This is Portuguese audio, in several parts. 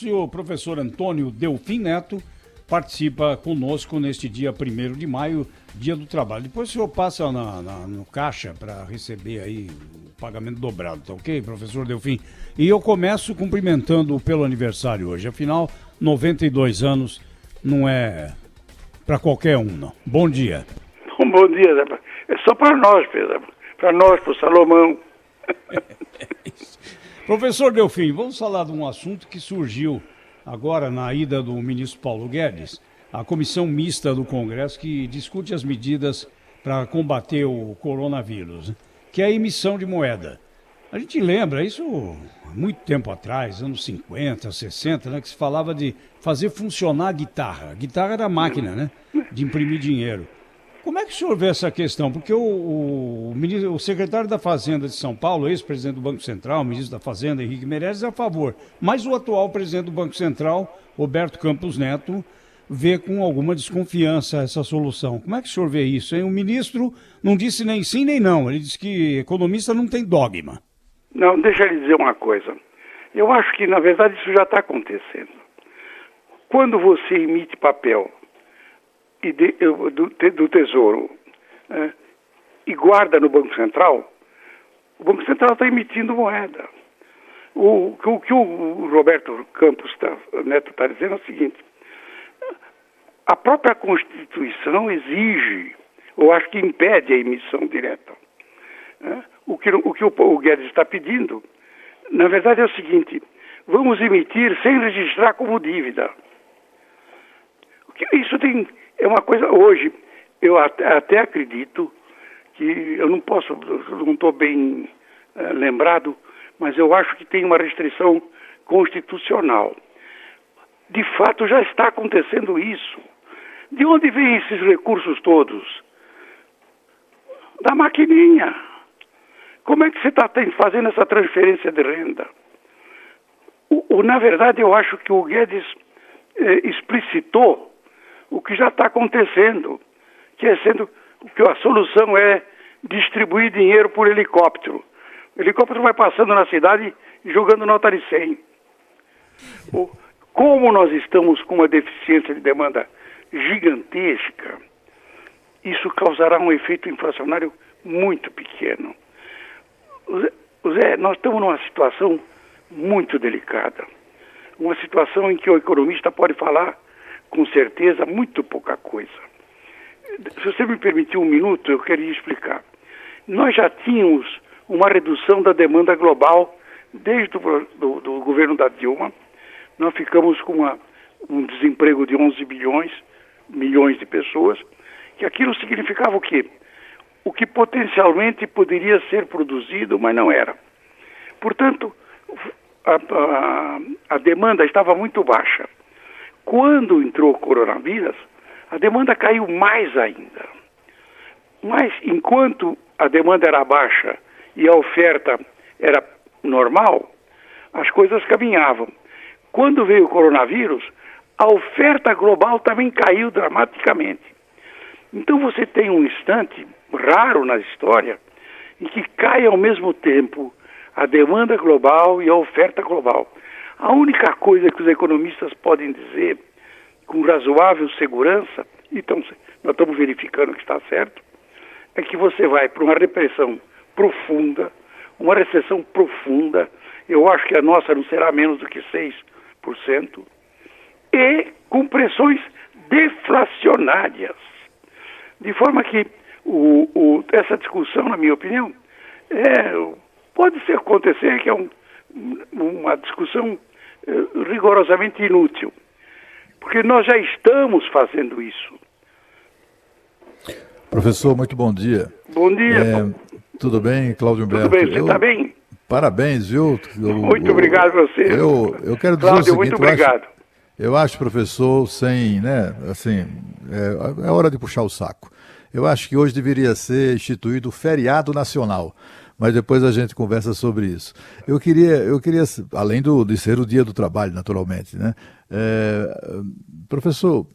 E o professor Antônio Delfim Neto participa conosco neste dia 1º de maio, dia do trabalho. Depois o senhor passa no caixa para receber aí o pagamento dobrado, tá ok, professor Delfim? E eu começo cumprimentando pelo aniversário hoje. Afinal, 92 anos não é para qualquer um, não. Bom dia. Bom dia, Zé. É só para nós, Pedro. Para nós, para o Salomão. Professor Delfim, vamos falar de um assunto que surgiu agora na ida do ministro Paulo Guedes, a comissão mista do Congresso que discute as medidas para combater o coronavírus, que é a emissão de moeda. A gente lembra isso há muito tempo atrás, anos 50, 60, né, que se falava de fazer funcionar a guitarra. A guitarra era a máquina, né, de imprimir dinheiro. Como é que o senhor vê essa questão? Porque o secretário da Fazenda de São Paulo, ex-presidente do Banco Central, o ministro da Fazenda, Henrique Meirelles, é a favor. Mas o atual presidente do Banco Central, Roberto Campos Neto, vê com alguma desconfiança essa solução. Como é que o senhor vê isso, hein? O ministro não disse nem sim nem não. Ele disse que economista não tem dogma. Não, deixa eu lhe dizer uma coisa. Eu acho que, na verdade, isso já está acontecendo. Quando você emite papel do Tesouro e guarda no Banco Central, o Banco Central está emitindo moeda. O que o Roberto Campos Neto está dizendo é o seguinte: a própria Constituição exige, ou acho que impede a emissão direta. O que o Guedes está pedindo, na verdade, é o seguinte: vamos emitir sem registrar como dívida. Isso é uma coisa, hoje, eu até acredito que, eu não estou bem lembrado, mas eu acho que tem uma restrição constitucional. De fato, já está acontecendo isso. De onde vêm esses recursos todos? Da maquininha. Como é que você está fazendo essa transferência de renda? Na verdade, eu acho que o Guedes explicitou o que já está acontecendo, que a solução é distribuir dinheiro por helicóptero. O helicóptero vai passando na cidade e jogando nota de 100. Como nós estamos com uma deficiência de demanda gigantesca, isso causará um efeito inflacionário muito pequeno. Zé, nós estamos numa situação muito delicada. Uma situação em que o economista pode falar com certeza muito pouca coisa. Se você me permitir um minuto, eu queria explicar. Nós já tínhamos uma redução da demanda global desde do governo da Dilma. Nós ficamos com um desemprego de 11 milhões de pessoas, que aquilo significava o quê? O que potencialmente poderia ser produzido, mas não era. Portanto, a demanda estava muito baixa. Quando entrou o coronavírus, a demanda caiu mais ainda. Mas enquanto a demanda era baixa e a oferta era normal, as coisas caminhavam. Quando veio o coronavírus, a oferta global também caiu dramaticamente. Então você tem um instante raro na história em que cai ao mesmo tempo a demanda global e a oferta global. A única coisa que os economistas podem dizer com razoável segurança, então nós estamos verificando que está certo, é que você vai para uma repressão profunda, uma recessão profunda, eu acho que a nossa não será menos do que 6%, e com pressões deflacionárias. De forma que essa discussão, na minha opinião, pode acontecer que é uma discussão rigorosamente inútil, porque nós já estamos fazendo isso. Professor, muito bom dia. Bom dia. Tudo bem, Cláudio Humberto? Tudo bem, você está bem? Parabéns, viu? Muito obrigado a você. Eu quero dizer Cláudio, o seguinte, muito obrigado. Eu acho, professor, é hora de puxar o saco. Eu acho que hoje deveria ser instituído feriado nacional, mas depois a gente conversa sobre isso. Eu queria além de ser o dia do trabalho, naturalmente, né? Professor,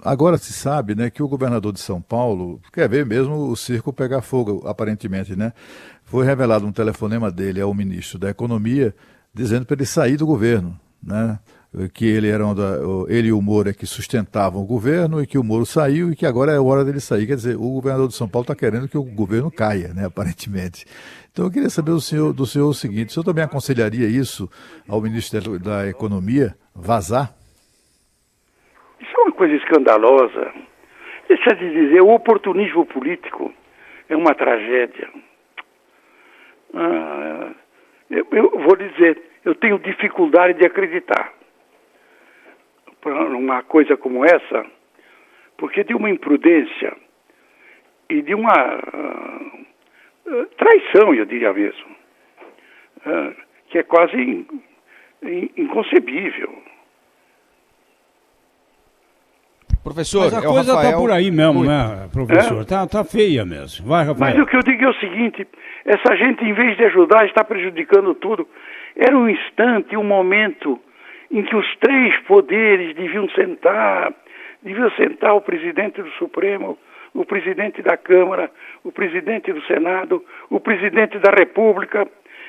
agora se sabe, né, que o governador de São Paulo quer ver mesmo o circo pegar fogo, aparentemente, né? Foi revelado um telefonema dele ao ministro da Economia dizendo para ele sair do governo, né? que ele e o Moro é que sustentavam o governo e que o Moro saiu e que agora é hora dele sair. Quer dizer, o governador de São Paulo está querendo que o governo caia, né, aparentemente. Então eu queria saber do senhor o seguinte: o senhor também aconselharia isso ao ministro da Economia, vazar? Isso é uma coisa escandalosa. Deixa de dizer, o oportunismo político é uma tragédia. Eu vou dizer, eu tenho dificuldade de acreditar numa coisa como essa, porque de uma imprudência e de uma traição, eu diria mesmo, que é quase inconcebível. Professor, mas a coisa está por aí mesmo, né, professor? Tá feia mesmo. Vai, Rafael. Mas o que eu digo é o seguinte: essa gente, em vez de ajudar, está prejudicando tudo. Era um instante, um momento em que os três poderes deviam sentar o presidente do Supremo, o presidente da Câmara, o presidente do Senado, o presidente da República,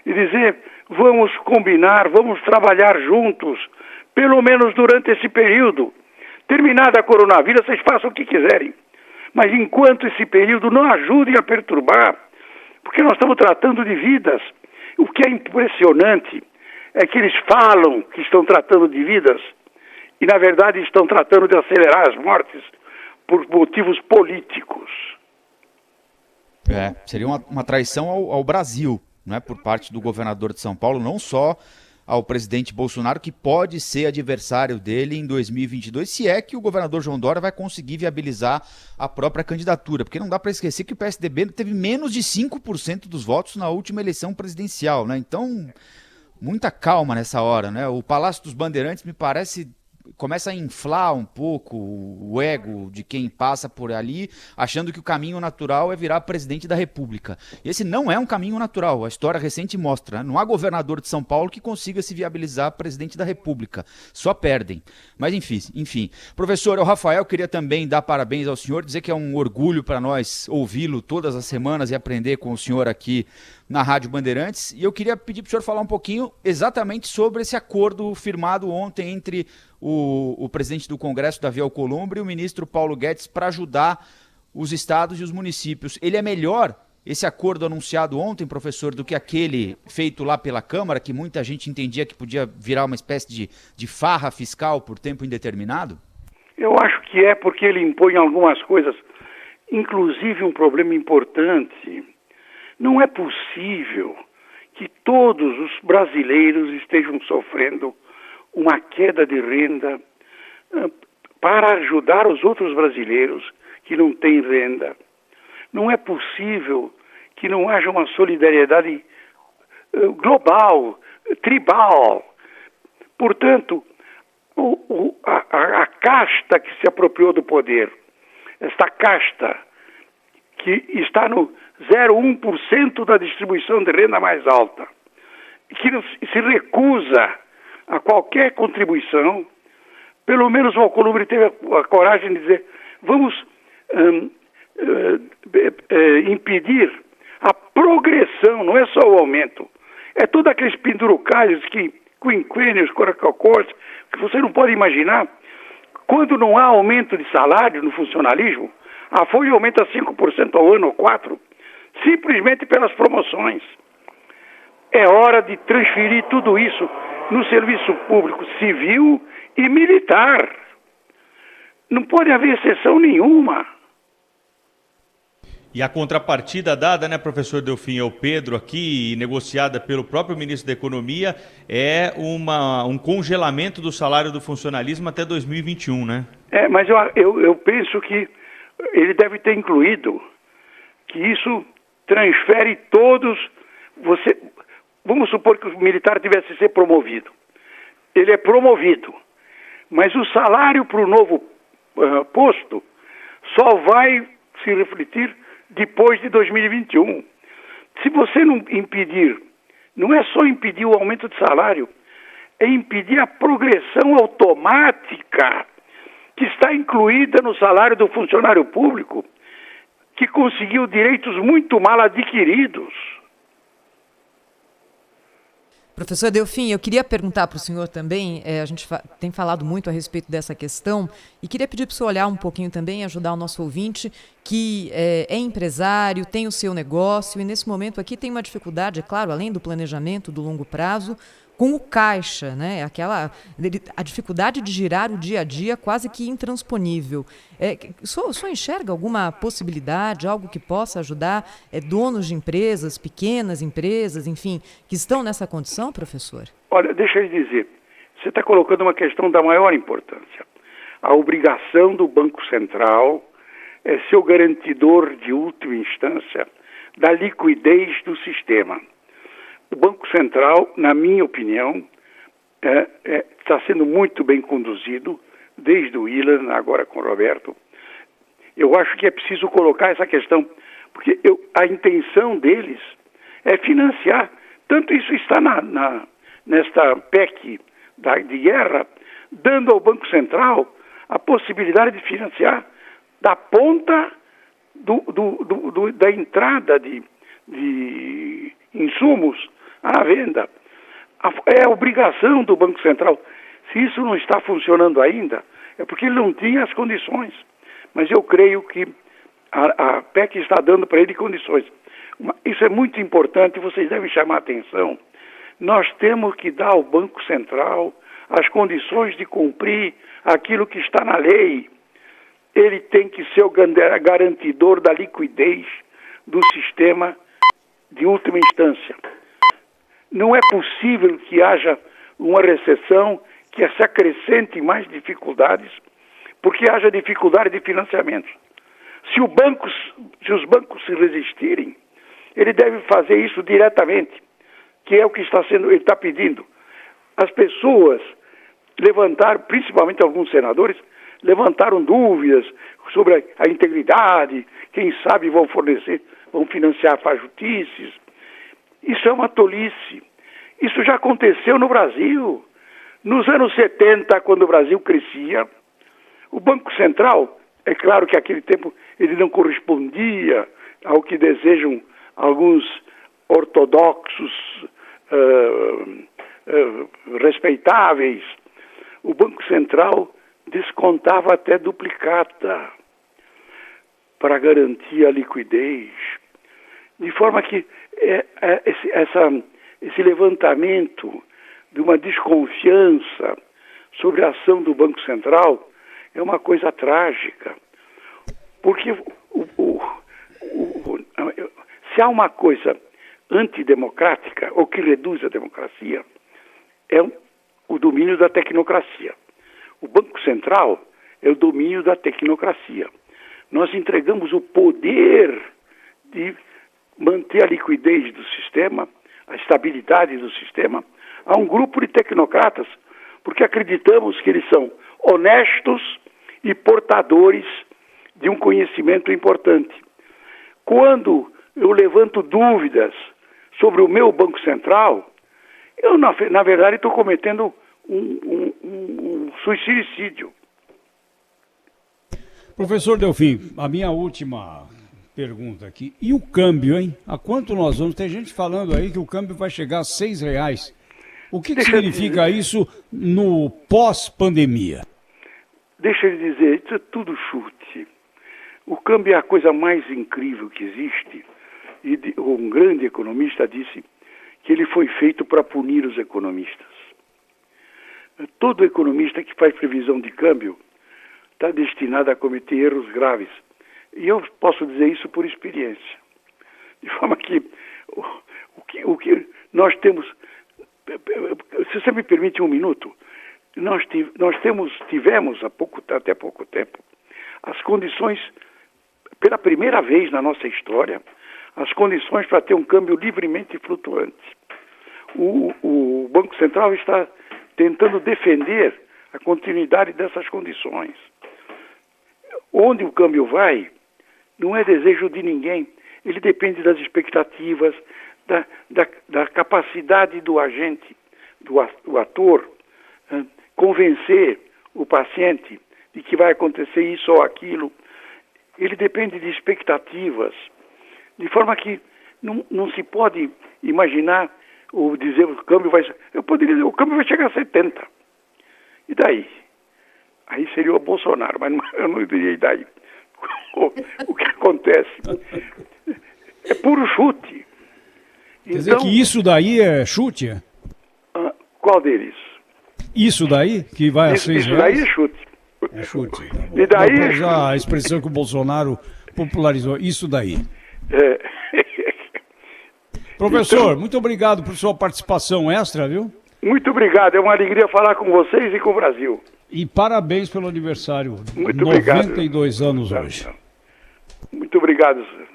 e dizer: vamos combinar, vamos trabalhar juntos, pelo menos durante esse período. Terminada a coronavírus, vocês façam o que quiserem. Mas enquanto esse período, não ajudem a perturbar, porque nós estamos tratando de vidas. O que é impressionante é que eles falam que estão tratando de vidas e, na verdade, estão tratando de acelerar as mortes por motivos políticos. Seria uma traição ao Brasil, não é, por parte do governador de São Paulo, não só ao presidente Bolsonaro, que pode ser adversário dele em 2022, se é que o governador João Dória vai conseguir viabilizar a própria candidatura, porque não dá para esquecer que o PSDB teve menos de 5% dos votos na última eleição presidencial, né? Então, muita calma nessa hora, né? O Palácio dos Bandeirantes me parece começa a inflar um pouco o ego de quem passa por ali, achando que o caminho natural é virar presidente da República. Esse não é um caminho natural, a história recente mostra, né? Não há governador de São Paulo que consiga se viabilizar presidente da República, só perdem. Mas enfim. Professor, o Rafael queria também dar parabéns ao senhor, dizer que é um orgulho para nós ouvi-lo todas as semanas e aprender com o senhor aqui na Rádio Bandeirantes, e eu queria pedir para o senhor falar um pouquinho exatamente sobre esse acordo firmado ontem entre o presidente do Congresso, Davi Alcolumbre, e o ministro Paulo Guedes para ajudar os estados e os municípios. Ele é melhor, esse acordo anunciado ontem, professor, do que aquele feito lá pela Câmara, que muita gente entendia que podia virar uma espécie de farra fiscal por tempo indeterminado? Eu acho que é porque ele impõe algumas coisas, inclusive um problema importante. Não é possível que todos os brasileiros estejam sofrendo uma queda de renda para ajudar os outros brasileiros que não têm renda. Não é possível que não haja uma solidariedade global, tribal. Portanto, a casta que se apropriou do poder, esta casta que está no 0,1% da distribuição de renda mais alta, que se recusa a qualquer contribuição, pelo menos o Alcolumbre teve a coragem de dizer: vamos impedir a progressão, não é só o aumento, é todos aqueles pendurucalhos, quinquênios, coracocós, que você não pode imaginar. Quando não há aumento de salário no funcionalismo, a folha aumenta 5% ao ano ou 4%, simplesmente pelas promoções. É hora de transferir tudo isso no serviço público civil e militar. Não pode haver exceção nenhuma. E a contrapartida dada, né, professor Delfim, ao Pedro aqui, negociada pelo próprio ministro da Economia, é um congelamento do salário do funcionalismo até 2021, né? Mas eu penso que ele deve ter incluído que isso transfere todos. Vamos supor que o militar tivesse que ser promovido. Ele é promovido, mas o salário para o novo posto só vai se refletir depois de 2021. Se você não impedir, não é só impedir o aumento de salário, é impedir a progressão automática que está incluída no salário do funcionário público, que conseguiu direitos muito mal adquiridos. Professor Delfim, eu queria perguntar para o senhor também, a gente tem falado muito a respeito dessa questão, e queria pedir para o senhor olhar um pouquinho também, ajudar o nosso ouvinte, que é empresário, tem o seu negócio, e nesse momento aqui tem uma dificuldade, é claro, além do planejamento do longo prazo, com o caixa, né? A dificuldade de girar o dia a dia quase que intransponível. O senhor enxerga alguma possibilidade, algo que possa ajudar donos de empresas, pequenas empresas, enfim, que estão nessa condição, professor? Olha, deixa eu lhe dizer, você está colocando uma questão da maior importância. A obrigação do Banco Central é ser o garantidor de última instância da liquidez do sistema. O Banco Central, na minha opinião, está sendo muito bem conduzido, desde o Ilan, agora com o Roberto. Eu acho que é preciso colocar essa questão, porque a intenção deles é financiar. Tanto isso está nesta PEC de guerra, dando ao Banco Central a possibilidade de financiar da ponta da entrada de insumos à venda. É a obrigação do Banco Central. Se isso não está funcionando ainda, é porque ele não tinha as condições. Mas eu creio que a PEC está dando para ele condições. Isso é muito importante, vocês devem chamar a atenção. Nós temos que dar ao Banco Central as condições de cumprir aquilo que está na lei. Ele tem que ser o garantidor da liquidez do sistema de última instância. Não é possível que haja uma recessão que se acrescente mais dificuldades, porque haja dificuldade de financiamento. Se os bancos se resistirem, ele deve fazer isso diretamente, que é o que ele está pedindo. As pessoas levantaram, principalmente alguns senadores, levantaram dúvidas sobre a integridade, quem sabe vão financiar fajutices. Isso é uma tolice. Isso já aconteceu no Brasil. Nos anos 70, quando o Brasil crescia, o Banco Central, é claro que naquele tempo ele não correspondia ao que desejam alguns ortodoxos respeitáveis. O Banco Central descontava até duplicata para garantir a liquidez. De forma que esse levantamento de uma desconfiança sobre a ação do Banco Central é uma coisa trágica. Porque se há uma coisa antidemocrática, ou que reduz a democracia, é o domínio da tecnocracia. O Banco Central é o domínio da tecnocracia. Nós entregamos o poder de manter a liquidez do sistema, a estabilidade do sistema, a um grupo de tecnocratas, porque acreditamos que eles são honestos e portadores de um conhecimento importante. Quando eu levanto dúvidas sobre o meu Banco Central, eu, na verdade, estou cometendo um suicídio. Professor Delfim, a minha última pergunta aqui. E o câmbio, hein? A quanto nós vamos? Tem gente falando aí que o câmbio vai chegar a R$6. O que significa isso no pós-pandemia? Deixa eu lhe dizer, isso é tudo chute. O câmbio é a coisa mais incrível que existe. E um grande economista disse que ele foi feito para punir os economistas. Todo economista que faz previsão de câmbio está destinado a cometer erros graves. E eu posso dizer isso por experiência. De forma que o que nós temos... Se você me permite um minuto, nós tivemos até pouco tempo as condições, pela primeira vez na nossa história, as condições para ter um câmbio livremente flutuante. O Banco Central está tentando defender a continuidade dessas condições. Onde o câmbio vai, não é desejo de ninguém. Ele depende das expectativas, da capacidade do agente, do ator, convencer o paciente de que vai acontecer isso ou aquilo. Ele depende de expectativas, de forma que não se pode imaginar ou dizer o câmbio vai... Eu poderia dizer, o câmbio vai chegar a 70. E daí? Aí seria o Bolsonaro, mas eu não diria e daí. O que acontece é puro chute. Quer dizer que isso daí é chute? Qual deles? Isso daí, que vai a R$6? Isso daí é chute. É chute. Tá bom. E daí Vou usar a expressão que o Bolsonaro popularizou. Isso daí. É. Professor, muito obrigado por sua participação extra, viu? Muito obrigado. É uma alegria falar com vocês e com o Brasil. E parabéns pelo aniversário. Muito obrigado. 92 anos hoje. Muito obrigado, senhor.